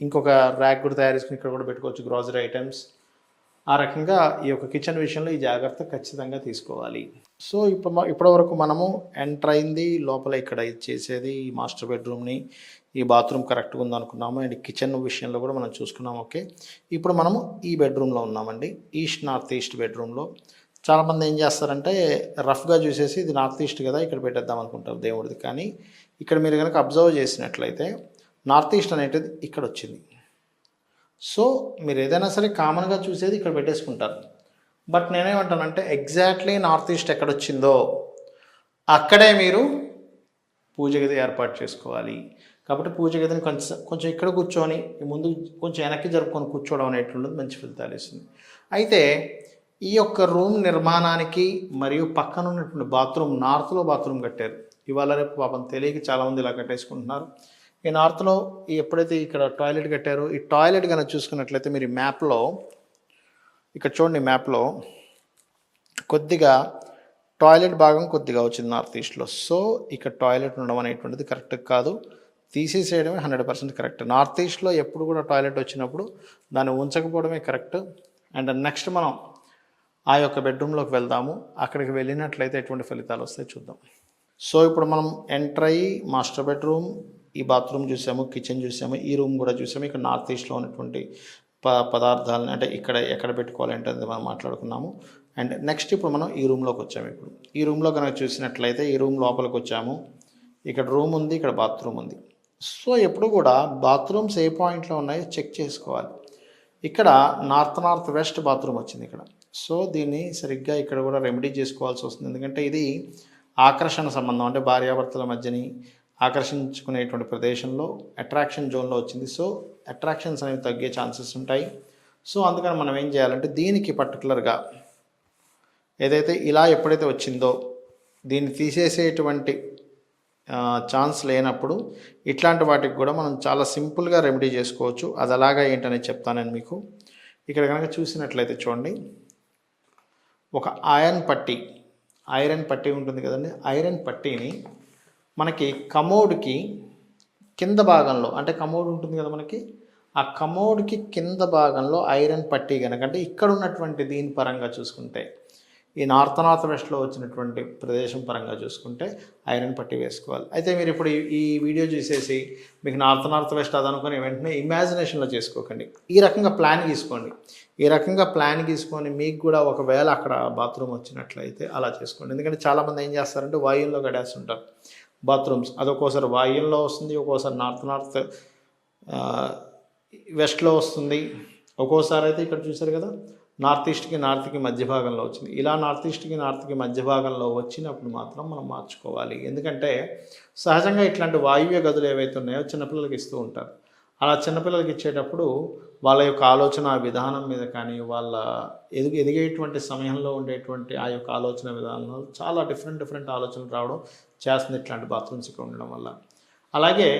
ఇంకొక ర్యాక్ కూడా తయారు చేసుకుని ఇక్కడ కూడా పెట్టుకోవచ్చు గ్రాసరీ ఐటమ్స్. ఆ రకంగా ఈ యొక్క కిచెన్ విషయంలో ఈ జాగ్రత్త ఖచ్చితంగా తీసుకోవాలి. సో ఇప్పటివరకు మనము ఎంటర్ అయింది, లోపల ఇక్కడ చేసేది ఈ మాస్టర్ బెడ్రూమ్ని, ఈ బాత్రూమ్ కరెక్ట్గా ఉందనుకున్నాము. అండ్ కిచెన్ విషయంలో కూడా మనం చూసుకున్నాము. ఓకే, ఇప్పుడు మనము ఈ బెడ్రూమ్లో ఉన్నామండి, నార్త్ ఈస్ట్ బెడ్రూమ్లో. చాలామంది ఏం చేస్తారంటే రఫ్గా చూసేసి ఇది నార్త్ ఈస్ట్ కదా ఇక్కడ పెట్టేద్దాం అనుకుంటారు దేవుడిది. కానీ ఇక్కడ మీరు కనుక అబ్జర్వ్ చేసినట్లయితే నార్త్ ఈస్ట్ అనేటిది ఇక్కడ వచ్చింది. సో మీరు ఏదైనా సరే కామన్గా చూసేది ఇక్కడ పెట్టేసుకుంటారు. బట్ నేనేమంటానంటే ఎగ్జాక్ట్లీ నార్త్ ఈస్ట్ ఎక్కడొచ్చిందో అక్కడే మీరు పూజ గది ఏర్పాటు చేసుకోవాలి. కాబట్టి పూజ గదిని కొంచెం ఇక్కడ కూర్చొని ముందు కొంచెం వెనక్కి జరుపుకొని కూర్చోవడం అనేటువంటిది మంచి ఫలితాలు ఇస్తుంది. అయితే ఈ యొక్క రూమ్ నిర్మాణానికి మరియు పక్కన ఉన్నటువంటి బాత్రూమ్, నార్త్లో బాత్రూమ్ కట్టారు. ఇవాళ రేపు పాపం తెలియక చాలామంది ఇలా కట్టేసుకుంటున్నారు. ఈ నార్త్లో ఎప్పుడైతే ఇక్కడ టాయిలెట్ కట్టారో ఈ టాయిలెట్ కనుక చూసుకున్నట్లయితే మీరు మ్యాప్లో ఇక్కడ చూడండి, మ్యాప్లో కొద్దిగా టాయిలెట్ భాగం కొద్దిగా వచ్చింది నార్త్ ఈస్ట్లో. సో ఇక్కడ టాయిలెట్ ఉండడం అనేటువంటిది కరెక్ట్ కాదు, తీసేసేయడమే 100% కరెక్ట్. నార్త్ ఈస్ట్లో ఎప్పుడు కూడా టాయిలెట్ వచ్చినప్పుడు దాన్ని ఉంచకపోవడమే కరెక్ట్. అండ్ నెక్స్ట్ మనం ఆ యొక్క బెడ్రూమ్లోకి వెళ్దాము. అక్కడికి వెళ్ళినట్లయితే ఎటువంటి ఫలితాలు వస్తాయి చూద్దాం. సో ఇప్పుడు మనం ఎంటర్ అయ్యి మాస్టర్ బెడ్రూమ్, ఈ బాత్రూమ్ చూసాము, కిచెన్ చూసాము, ఈ రూమ్ కూడా చూసాము. ఇక్కడ నార్త్ ఈస్ట్లో ఉన్నటువంటి పదార్థాలను అంటే ఇక్కడ ఎక్కడ పెట్టుకోవాలి అంటే అది మనం మాట్లాడుకున్నాము. అండ్ నెక్స్ట్ ఇప్పుడు మనం ఈ రూమ్లోకి వచ్చాము. ఇప్పుడు ఈ రూమ్లో కనుక చూసినట్లయితే ఈ రూమ్ లోపలికి వచ్చాము. ఇక్కడ రూమ్ ఉంది, ఇక్కడ బాత్రూమ్ ఉంది. సో ఎప్పుడు కూడా బాత్రూమ్స్ ఏ పాయింట్లో ఉన్నాయో చెక్ చేసుకోవాలి. ఇక్కడ నార్త్ వెస్ట్ బాత్రూమ్ వచ్చింది ఇక్కడ. సో దీన్ని సరిగ్గా ఇక్కడ కూడా రెమెడీ చేసుకోవాల్సి వస్తుంది. ఎందుకంటే ఇది ఆకర్షణ సంబంధం, అంటే భార్యాభర్తల మధ్యని ఆకర్షించుకునేటువంటి ప్రదేశంలో అట్రాక్షన్ జోన్లో వచ్చింది. సో అట్రాక్షన్స్ అనేవి తగ్గే ఛాన్సెస్ ఉంటాయి. సో అందుకని మనం ఏం చేయాలంటే దీనికి పర్టికులర్గా ఏదైతే ఇలా ఎప్పుడైతే వచ్చిందో దీన్ని తీసేసేటువంటి ఛాన్స్ లేనప్పుడు ఇట్లాంటి వాటికి కూడా మనం చాలా సింపుల్గా రెమెడీ చేసుకోవచ్చు. అది అలాగా ఏంటనేది చెప్తాను నేను మీకు. ఇక్కడ కనుక చూసినట్లయితే చూడండి, ఒక ఐరన్ పట్టీ ఉంటుంది కదండి. ఐరన్ పట్టీని మనకి కమోడ్కి కింద భాగంలో, అంటే కమోడ్ ఉంటుంది కదా మనకి, ఆ కమోడ్కి కింద భాగంలో ఐరన్ పట్టీ కనుక, అంటే ఇక్కడ ఉన్నటువంటి దీని పరంగా చూసుకుంటే ఈ నార్త్ వెస్ట్లో వచ్చినటువంటి ప్రదేశం పరంగా చూసుకుంటే ఐరన్ పట్టీ వేసుకోవాలి. అయితే మీరు ఇప్పుడు ఈ వీడియో చూసేసి మీకు నార్త్ వెస్ట్ అదనుకొని వెంటనే ఇమాజినేషన్లో చేసుకోకండి. ఈ రకంగా ప్లాన్ గీసుకోండి. ఈ రకంగా ప్లాన్ గీసుకొని మీకు కూడా ఒకవేళ అక్కడ బాత్రూమ్ వచ్చినట్లయితే అలా చేసుకోండి. ఎందుకంటే చాలామంది ఏం చేస్తారంటే వాయువుల్లో గడేస్తుంటారు బాత్రూమ్స్. అది ఒక్కోసారి వాయువుల్లో వస్తుంది, ఒక్కోసారి నార్త్ వెస్ట్లో వస్తుంది, ఒక్కోసారి అయితే ఇక్కడ చూసారు కదా నార్త్కి మధ్య భాగంలో వచ్చింది. ఇలా నార్త్కి మధ్య భాగంలో వచ్చినప్పుడు మాత్రం మనం మార్చుకోవాలి. ఎందుకంటే సహజంగా ఇట్లాంటి వాయువ్య గదులు ఏవైతే ఉన్నాయో చిన్నపిల్లలకి ఇస్తూ ఉంటారు. అలా చిన్నపిల్లలకి ఇచ్చేటప్పుడు వాళ్ళ యొక్క ఆలోచన విధానం మీద కానీ వాళ్ళ ఎదిగేటువంటి సమయంలో ఉండేటువంటి ఆ యొక్క ఆలోచన విధానంలో చాలా డిఫరెంట్ ఆలోచనలు రావడం చేస్తుంది ఇట్లాంటి బాత్రూమ్స్ ఇక్కడ ఉండడం వల్ల. అలాగే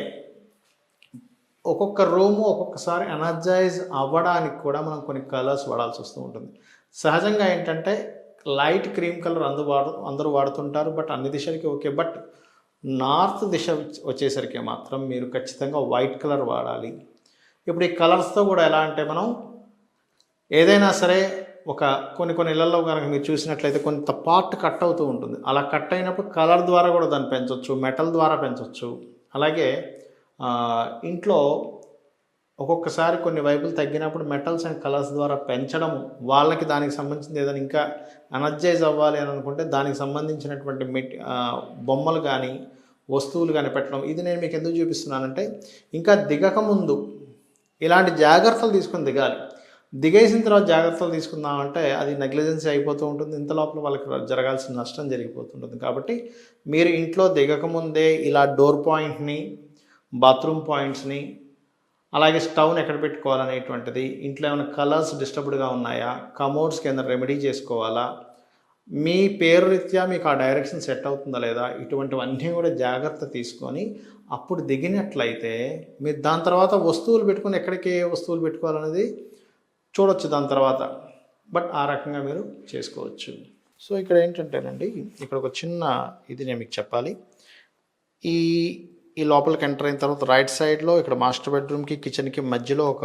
ఒక్కొక్క రూము ఒక్కొక్కసారి ఎనర్జైజ్ అవ్వడానికి కూడా మనం కొన్ని కలర్స్ వాడాల్సి వస్తూ ఉంటుంది. సహజంగా ఏంటంటే లైట్ క్రీమ్ కలర్ అందరూ వాడుతుంటారు, బట్ అన్ని దిశలకి ఓకే. బట్ నార్త్ దిశ వచ్చేసరికి మాత్రం మీరు ఖచ్చితంగా వైట్ కలర్ వాడాలి. ఇప్పుడు ఈ కలర్స్తో కూడా ఎలా అంటే మనం ఏదైనా సరే కొన్ని ఇళ్లలో కనుక మీరు చూసినట్లయితే కొంత పార్ట్ కట్ అవుతూ ఉంటుంది. అలా కట్ అయినప్పుడు కలర్ ద్వారా కూడా దాన్ని పెంచవచ్చు, మెటల్ ద్వారా పెంచవచ్చు. అలాగే ఇంట్లో ఒక్కొక్కసారి కొన్ని వైపులు తగ్గినప్పుడు మెటల్స్ అండ్ కలర్స్ ద్వారా పెంచడం, వాళ్ళకి దానికి సంబంధించింది ఏదైనా ఇంకా ఎనర్జైజ్ అవ్వాలి అని అనుకుంటే దానికి సంబంధించినటువంటి బొమ్మలు కానీ వస్తువులు కానీ పెట్టడం. ఇది నేను మీకు ఎందుకు చూపిస్తున్నానంటే ఇంకా దిగకముందు ఇలాంటి జాగ్రత్తలు తీసుకొని దిగాలి. దిగేసిన తర్వాత జాగ్రత్తలు తీసుకుందామంటే అది నెగ్లిజెన్సీ అయిపోతూ ఉంటుంది. ఇంత లోపల వాళ్ళకి జరగాల్సిన నష్టం జరిగిపోతుంటుంది. కాబట్టి మీరు ఇంట్లో దిగకముందే ఇలా డోర్ పాయింట్ని, బాత్రూమ్ పాయింట్స్ని, అలాగే స్టవ్ని ఎక్కడ పెట్టుకోవాలనేటువంటిది, ఇంట్లో ఏమైనా కలర్స్ డిస్టర్బ్డ్గా ఉన్నాయా, కమోడ్స్ కింద రెమెడీ చేసుకోవాలా, మీ పేరు రీత్యా మీకు ఆ డైరెక్షన్ సెట్ అవుతుందా లేదా, ఇటువంటివన్నీ కూడా జాగ్రత్త తీసుకొని అప్పుడు దిగినట్లయితే మీరు దాని తర్వాత వస్తువులు పెట్టుకొని ఎక్కడికి వస్తువులు పెట్టుకోవాలనేది చూడొచ్చు దాని తర్వాత. బట్ ఆ రకంగా మీరు చేసుకోవచ్చు. సో ఇక్కడ ఏంటంటేనండి, ఇక్కడ ఒక చిన్న ఇది నేను మీకు చెప్పాలి. ఈ లోపలికి ఎంటర్ అయిన తర్వాత రైట్ సైడ్లో ఇక్కడ మాస్టర్ బెడ్రూమ్కి కిచెన్కి మధ్యలో ఒక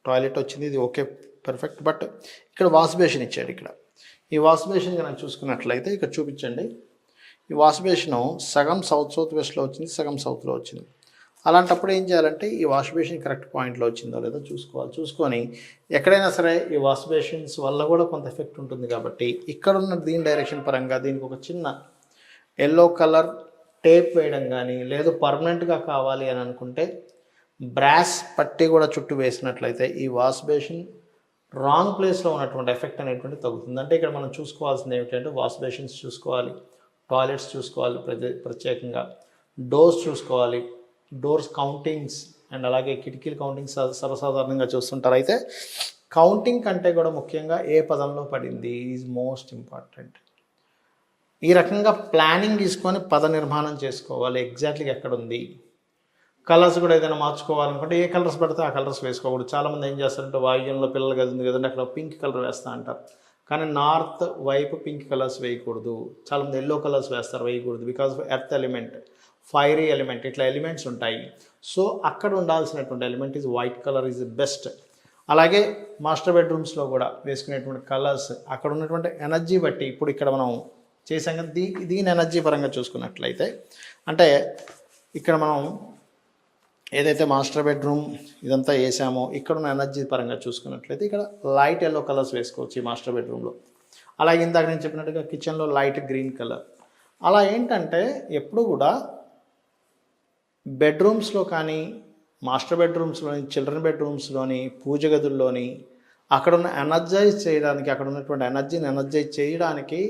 టాయిలెట్ వచ్చింది. ఇది ఓకే, పర్ఫెక్ట్. బట్ ఇక్కడ వాష్ బేసిన్ ఇచ్చాడు. ఇక్కడ ఈ వాష్ బేసిన్ కనుక చూసుకున్నట్లయితే ఇక్కడ చూపించండి. ఈ వాష్ బేసిన్ సగం సౌత్ వెస్ట్లో వచ్చింది, సగం సౌత్లో వచ్చింది. అలాంటప్పుడు ఏం చేయాలంటే ఈ వాష్ బేసిన్ కరెక్ట్ పాయింట్లో వచ్చిందో లేదో చూసుకోవాలి. చూసుకొని ఎక్కడైనా సరే ఈ వాష్ బేసిన్స్ వల్ల కూడా కొంత ఎఫెక్ట్ ఉంటుంది. కాబట్టి ఇక్కడ ఉన్న దీని డైరెక్షన్ పరంగా దీనికి ఒక చిన్న ఎల్లో కలర్ టేప్ వేయడం కానీ, లేదు పర్మనెంట్గా కావాలి అని అనుకుంటే బ్రాస్ పట్టి కూడా చుట్టూ వేసినట్లయితే ఈ వాష్ బేసిన్ రాంగ్ ప్లేస్లో ఉన్నటువంటి ఎఫెక్ట్ అనేటువంటి తగ్గుతుంది. అంటే ఇక్కడ మనం చూసుకోవాల్సింది ఏమిటంటే వాష్ బేసిన్స్ చూసుకోవాలి, టాయిలెట్స్ చూసుకోవాలి, ప్రత్యేకంగా డోర్స్ చూసుకోవాలి, డోర్స్ కౌంటింగ్స్ అండ్ అలాగే కిటికీల కౌంటింగ్స్ సర్వసాధారణంగా చూస్తుంటారు. అయితే కౌంటింగ్ కంటే కూడా ముఖ్యంగా ఏ పదంలో పడింది ఈజ్ మోస్ట్ ఇంపార్టెంట్. ఈ రకంగా ప్లానింగ్ తీసుకొని పద నిర్మాణం చేసుకోవాలి. ఎగ్జాక్ట్లీగా ఎక్కడ ఉంది. కలర్స్ కూడా ఏదైనా మార్చుకోవాలనుకుంటే ఏ కలర్స్ పడితే ఆ కలర్స్ వేసుకోకూడదు. చాలామంది ఏం చేస్తారంటే వాయువ్యంలో పిల్లలు గది ఉంది కదండి, అక్కడ పింక్ కలర్ వేస్తూ అంటారు. కానీ నార్త్ వైపు పింక్ కలర్స్ వేయకూడదు. చాలామంది ఎల్లో కలర్స్ వేస్తారు, వేయకూడదు. Because earth element, fiery element, ఇట్లా ఎలిమెంట్స్ ఉంటాయి. సో అక్కడ ఉండాల్సినటువంటి element is white colour is best. అలాగే మాస్టర్ బెడ్రూమ్స్లో కూడా వేసుకునేటువంటి కలర్స్ అక్కడ ఉన్నటువంటి ఎనర్జీ బట్టి ఇప్పుడు ఇక్కడ మనం చేసాం కదా దీని ఎనర్జీ పరంగా చూసుకున్నట్లయితే అంటే ఇక్కడ మనం ఏదైతే మాస్టర్ బెడ్రూమ్ ఇదంతా వేసామో ఇక్కడ ఉన్న ఎనర్జీ పరంగా చూసుకున్నట్లయితే ఇక్కడ లైట్ ఎల్లో కలర్స్ వేసుకోవచ్చు ఈ మాస్టర్ బెడ్రూమ్లో. అలాగే ఇందాక నేను చెప్పినట్టుగా కిచెన్లో లైట్ గ్రీన్ కలర్. అలా ఏంటంటే ఎప్పుడు కూడా బెడ్రూమ్స్లో కానీ మాస్టర్ బెడ్రూమ్స్లోని చిల్డ్రన్ బెడ్రూమ్స్లోని పూజ గదుల్లోని అక్కడ ఉన్న ఎనర్జైజ్ చేయడానికి అక్కడ ఉన్నటువంటి ఎనర్జీని ఎనర్జైజ్ చేయడానికి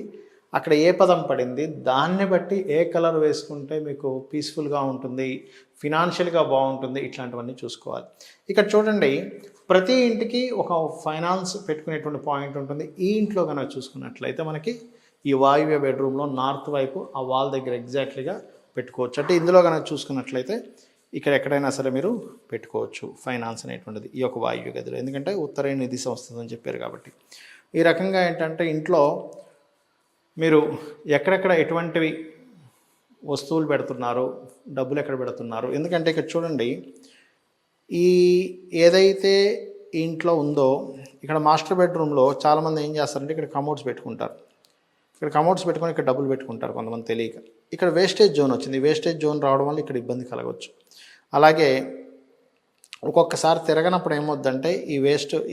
అక్కడ ఏ పదం పడింది దాన్ని బట్టి ఏ కలర్ వేసుకుంటే మీకు పీస్ఫుల్గా ఉంటుంది, ఫినాన్షియల్గా బాగుంటుంది, ఇట్లాంటివన్నీ చూసుకోవాలి. ఇక్కడ చూడండి ప్రతి ఇంటికి ఒక ఫైనాన్స్ పెట్టుకునేటువంటి పాయింట్ ఉంటుంది. ఈ ఇంట్లో కనుక చూసుకున్నట్లయితే మనకి ఈ వాయువ్య బెడ్రూమ్లో నార్త్ వైపు ఆ వాల్ దగ్గర ఎగ్జాక్ట్లీగా పెట్టుకోవచ్చు. అంటే ఇందులో కనుక చూసుకున్నట్లయితే ఇక్కడ ఎక్కడైనా సరే మీరు పెట్టుకోవచ్చు ఫైనాన్స్ అనేటువంటిది ఈ యొక్క వాయువ్య గదిలో, ఎందుకంటే ఉత్తరైన నిధి సంస్థ అని చెప్పారు కాబట్టి. ఈ రకంగా ఏంటంటే ఇంట్లో మీరు ఎక్కడెక్కడ ఎటువంటివి వస్తువులు పెడుతున్నారు, డబ్బులు ఎక్కడ పెడుతున్నారు, ఎందుకంటే ఇక్కడ చూడండి ఈ ఏదైతే ఇంట్లో ఉందో ఇక్కడ మాస్టర్ బెడ్రూమ్లో చాలామంది ఏం చేస్తారంటే ఇక్కడ కమోడ్స్ పెట్టుకుంటారు. ఇక్కడ కమోడ్స్ పెట్టుకొని ఇక్కడ డబ్బులు పెట్టుకుంటారు కొంతమంది తెలియక. ఇక్కడ వేస్టేజ్ జోన్ వచ్చింది. వేస్టేజ్ జోన్ రావడం వల్ల ఇక్కడ ఇబ్బంది కలగవచ్చు. అలాగే ఒక్కొక్కసారి తిరగనప్పుడు ఏమవుద్దంటే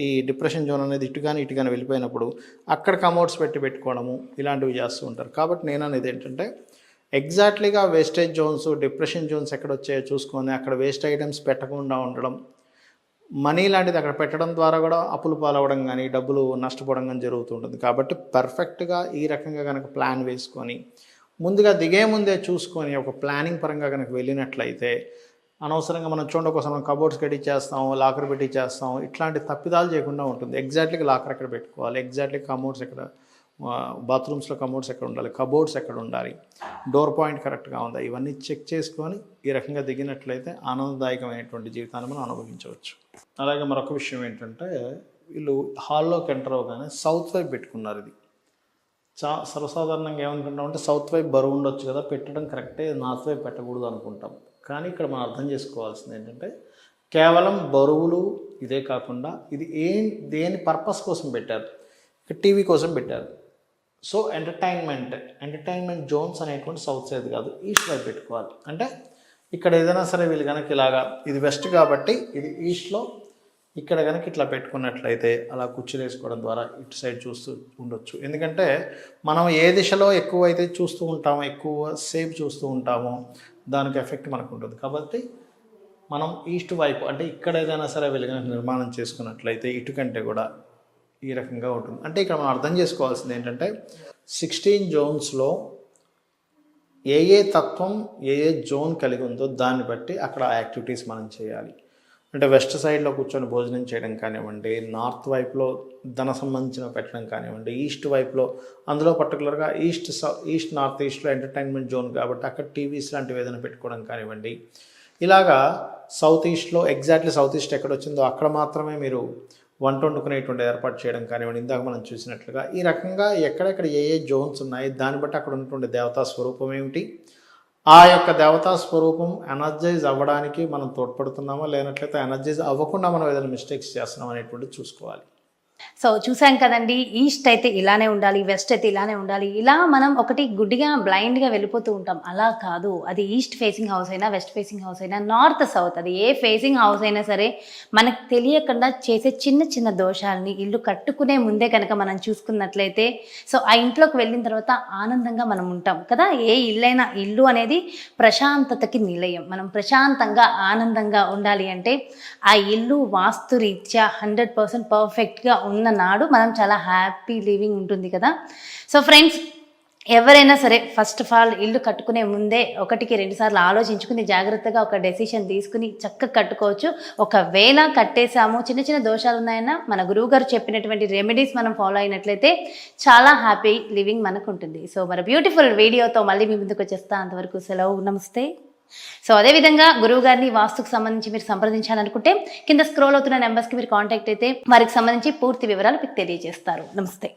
ఈ డిప్రెషన్ జోన్ అనేది ఇటుగాని వెళ్ళిపోయినప్పుడు అక్కడ కమోడ్స్ పెట్టుకోవడము ఇలాంటివి చేస్తూ ఉంటారు. కాబట్టి నేను అనేది ఏంటంటే ఎగ్జాక్ట్లీగా వేస్టేజ్ జోన్స్ డిప్రెషన్ జోన్స్ ఎక్కడ వచ్చాయో చూసుకొని అక్కడ వేస్ట్ ఐటమ్స్ పెట్టకుండా ఉండడం, మనీ లాంటిది అక్కడ పెట్టడం ద్వారా కూడా అప్పులు పాలవడం కానీ డబ్బులు నష్టపోవడం కానీ జరుగుతుంటుంది. కాబట్టి పర్ఫెక్ట్గా ఈ రకంగా కనుక ప్లాన్ వేసుకొని ముందుగా దిగే ముందే చూసుకొని ఒక ప్లానింగ్ పరంగా కనుక వెళ్ళినట్లయితే అనవసరంగా మనం చూడండి ఒకసారి మనం కబోర్డ్స్ కట్టించేస్తాం, లాకర్ పెట్టించేస్తాం, ఇట్లాంటి తప్పిదాలు చేయకుండా ఉంటుంది. ఎగ్జాక్ట్లీగా లాకర్ ఎక్కడ పెట్టుకోవాలి, ఎగ్జాక్ట్లీ కమోడ్స్ ఎక్కడ, బాత్రూమ్స్లో కమోడ్స్ ఎక్కడ ఉండాలి, కబోర్డ్స్ ఎక్కడ ఉండాలి, డోర్ పాయింట్ కరెక్ట్గా ఉందా, ఇవన్నీ చెక్ చేసుకొని ఈ రకంగా దిగినట్లయితే ఆనందదాయకమైనటువంటి జీవితాన్ని మనం అనుభవించవచ్చు. అలాగే మరొక విషయం ఏంటంటే వీళ్ళు హాల్లోకి ఎంటర్ అవగానే సౌత్ వైపు పెట్టుకున్నారు. ఇది సర్వసాధారణంగా ఏమనుకుంటామంటే సౌత్ వైపు బరువు ఉండొచ్చు కదా, పెట్టడం కరెక్టే, నార్త్ వైపు పెట్టకూడదు అనుకుంటాం. కానీ ఇక్కడ మనం అర్థం చేసుకోవాల్సింది ఏంటంటే కేవలం బరువులు ఇదే కాకుండా ఇది దేని పర్పస్ కోసం పెట్టారు, ఇక్కడ టీవీ కోసం పెట్టారు. సో ఎంటర్టైన్మెంట్ జోన్స్ అనేటువంటి సౌత్ సైడ్ కాదు, ఈస్ట్ వైపు పెట్టుకోవాలి. అంటే ఇక్కడ ఏదైనా సరే వీళ్ళు కనుక ఇలాగా ఇది వెస్ట్ కాబట్టి ఇది ఈస్ట్లో ఇక్కడ కనుక ఇట్లా పెట్టుకున్నట్లయితే అలా కుర్చీలు వేసుకోవడం ద్వారా ఇటు సైడ్ చూస్తూ ఉండొచ్చు. ఎందుకంటే మనం ఏ దిశలో ఎక్కువ అయితే చూస్తూ ఉంటామో, ఎక్కువ సేపు చూస్తూ ఉంటామో దానికి ఎఫెక్ట్ మనకు ఉంటుంది. కాబట్టి మనం ఈస్ట్ వైపు అంటే ఇక్కడ ఏదైనా సరే వీళ్ళు కనుక నిర్మాణం చేసుకున్నట్లయితే ఇటు కంటే కూడా ఈ రకంగా ఉంటుంది. అంటే ఇక్కడ మనం అర్థం చేసుకోవాల్సింది ఏంటంటే 16 జోన్స్లో ఏ తత్వం ఏ జోన్ కలిగి ఉందో దాన్ని బట్టి అక్కడ యాక్టివిటీస్ మనం చేయాలి. అంటే వెస్ట్ సైడ్లో కూర్చొని భోజనం చేయడం కానివ్వండి, నార్త్ వైపులో ధన సంబంధించిన పెట్టడం కానివ్వండి, ఈస్ట్ వైపులో అందులో పర్టికులర్గా ఈస్ట్ నార్త్ ఈస్ట్లో ఎంటర్టైన్మెంట్ జోన్ కాబట్టి అక్కడ టీవీస్ లాంటివి ఏదైనా పెట్టుకోవడం కానివ్వండి. ఇలాగా సౌత్ ఈస్ట్లో ఎగ్జాక్ట్లీ సౌత్ ఈస్ట్ ఎక్కడ వచ్చిందో అక్కడ మాత్రమే మీరు వంట వండుకునేటువంటి ఏర్పాటు చేయడం కానివ్వండి. ఇందాక మనం చూసినట్లుగా ఈ రకంగా ఎక్కడెక్కడ ఏ జోన్స్ ఉన్నాయి దాన్ని బట్టి అక్కడ ఉన్నటువంటి దేవతా స్వరూపం ఏమిటి, ఆ యొక్క దేవతా స్వరూపం ఎనర్జైజ్ అవ్వడానికి మనం తోడ్పడుతున్నామా, లేనట్లయితే ఎనర్జైజ్ అవ్వకుండా మనం ఏదైనా మిస్టేక్స్ చేస్తున్నాం అనేటువంటిది చూసుకోవాలి. సో చూసాం కదండి, ఈస్ట్ అయితే ఇలానే ఉండాలి, వెస్ట్ అయితే ఇలానే ఉండాలి, ఇలా మనం ఒకటి గుడ్డిగా బ్లైండ్గా వెళ్ళిపోతూ ఉంటాం. అలా కాదు, అది ఈస్ట్ ఫేసింగ్ హౌస్ అయినా వెస్ట్ ఫేసింగ్ హౌస్ అయినా నార్త్ సౌత్ అది ఏ ఫేసింగ్ హౌస్ అయినా సరే మనకు తెలియకుండా చేసే చిన్న చిన్న దోషాలని ఇల్లు కట్టుకునే ముందే కనుక మనం చూసుకున్నట్లయితే సో ఆ ఇంట్లోకి వెళ్ళిన తర్వాత ఆనందంగా మనం ఉంటాం కదా. ఏ ఇల్లైనా ఇల్లు అనేది ప్రశాంతతకి నిలయం. మనం ప్రశాంతంగా ఆనందంగా ఉండాలి అంటే ఆ ఇల్లు వాస్తురీత్యా 100% పర్ఫెక్ట్గా ఉన్న నాడు మనం చాలా హ్యాపీ లివింగ్ ఉంటుంది కదా. సో ఫ్రెండ్స్, ఎవరైనా సరే ఫస్ట్ ఆఫ్ ఆల్ ఇల్లు కట్టుకునే ముందే 1-2 సార్లు ఆలోచించుకుని జాగ్రత్తగా ఒక డెసిషన్ తీసుకుని చక్కగా కట్టుకోవచ్చు. ఒకవేళ కట్టేసాము చిన్న చిన్న దోషాలు ఉన్నాయన్నా మన గురువుగారు చెప్పినటువంటి రెమెడీస్ మనం ఫాలో అయినట్లయితే చాలా హ్యాపీ లివింగ్ మనకు ఉంటుంది. సో మన బ్యూటిఫుల్ వీడియోతో మళ్ళీ మీ ముందుకు వచ్చేస్తా. అంతవరకు సెలవు, నమస్తే. సో అదేవిధంగా గురువు గారిని వాస్తుకు సంబంధించి మీరు సంప్రదించాలనుకుంటే కింద స్క్రోల్ అవుతున్న నెంబర్స్కి మీరు కాంటాక్ట్ అయితే వారికి సంబంధించి పూర్తి వివరాలు మీకు తెలియజేస్తారు. నమస్తే.